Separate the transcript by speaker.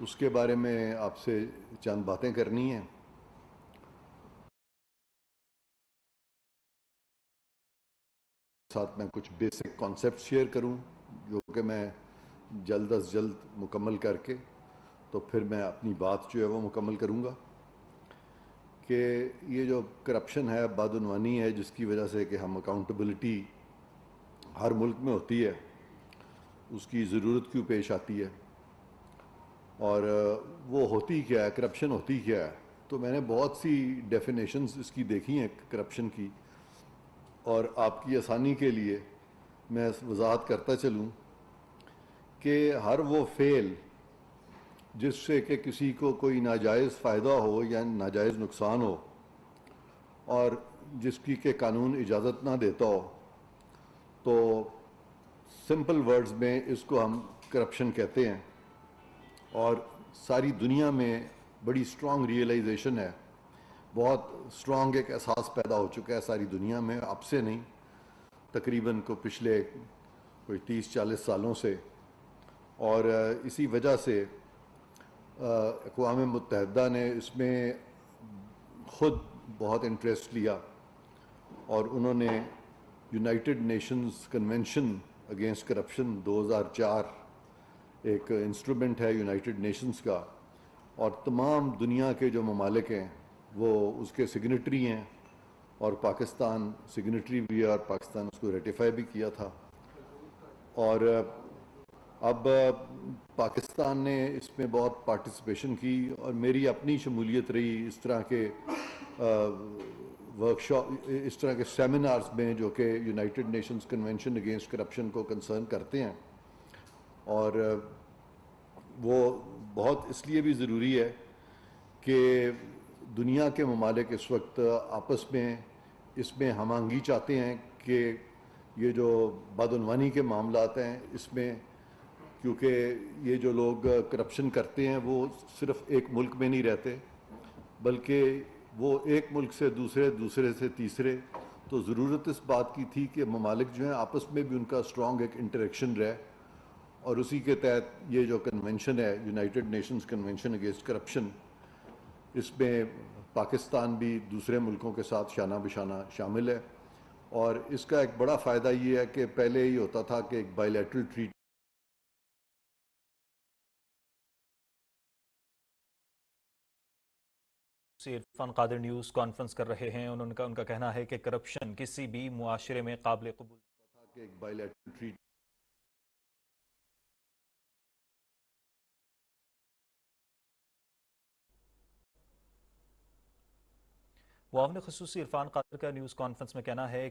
Speaker 1: اس کے بارے میں آپ سے چند باتیں کرنی ہیں. ساتھ میں کچھ بیسک کانسیپٹ شیئر کروں جو کہ میں جلد از جلد مکمل کر کے تو پھر میں اپنی بات جو ہے وہ مکمل کروں گا. کہ یہ جو کرپشن ہے، بدعنوانی ہے، جس کی وجہ سے کہ ہم اکاؤنٹیبلٹی ہر ملک میں ہوتی ہے، اس کی ضرورت کیوں پیش آتی ہے، اور وہ ہوتی کیا ہے، کرپشن ہوتی کیا ہے. تو میں نے بہت سی ڈیفینیشنز اس کی دیکھی ہیں کرپشن کی، اور آپ کی آسانی کے لیے میں وضاحت کرتا چلوں کہ ہر وہ فعل جس سے کہ کسی کو کوئی ناجائز فائدہ ہو یا ناجائز نقصان ہو اور جس کی کہ قانون اجازت نہ دیتا ہو، تو سمپل ورڈز میں اس کو ہم کرپشن کہتے ہیں. اور ساری دنیا میں بڑی اسٹرانگ ریئلائزیشن ہے، بہت اسٹرانگ ایک احساس پیدا ہو چکا ہے ساری دنیا میں، اب سے نہیں، تقریباً کو پچھلے کوئی 30-40 سالوں سے. اور اسی وجہ سے اقوام متحدہ نے اس میں خود بہت انٹرسٹ لیا، اور انہوں نے United Nations convention against corruption 2004 ایک انسٹرومنٹ ہے یونائٹڈ نیشنز کا، اور تمام دنیا کے جو ممالک ہیں وہ اس کے سگنیٹری ہیں، اور پاکستان سگنیٹری بھی ہے، اور پاکستان اس کو ریٹیفائی بھی کیا تھا. اور اب پاکستان نے اس میں بہت پارٹیسپیشن کی، اور میری اپنی شمولیت رہی اس طرح کے ورکشاپ، اس طرح کے سیمینارز میں جو کہ United Nations convention against corruption کو کنسرن کرتے ہیں. اور وہ بہت اس لیے بھی ضروری ہے کہ دنیا کے ممالک اس وقت آپس میں اس میں ہم آہنگی چاہتے ہیں کہ یہ جو بدعنوانی کے معاملات ہیں اس میں، کیونکہ یہ جو لوگ کرپشن کرتے ہیں وہ صرف ایک ملک میں نہیں رہتے، بلکہ وہ ایک ملک سے دوسرے، دوسرے سے تیسرے. تو ضرورت اس بات کی تھی کہ ممالک جو ہیں آپس میں بھی ان کا اسٹرانگ ایک انٹریکشن رہے، اور اسی کے تحت یہ جو کنونشن ہے United Nations convention against corruption, اس میں پاکستان بھی دوسرے ملکوں کے ساتھ شانہ بشانہ شامل ہے. اور اس کا ایک بڑا فائدہ یہ ہے کہ پہلے یہ ہوتا تھا کہ ایک بائیلیٹرل ٹریٹ
Speaker 2: عرفان قادر نیوز کانفرنس کر رہے ہیں. ان کا کہنا ہے کہ کرپشن کسی بھی معاشرے میں قابل قبول
Speaker 1: تھا کہ ایک بائیلیٹرل ٹریٹ
Speaker 2: معاون خصوصی عرفان قادر کا نیوز کانفرنس میں کہنا ہے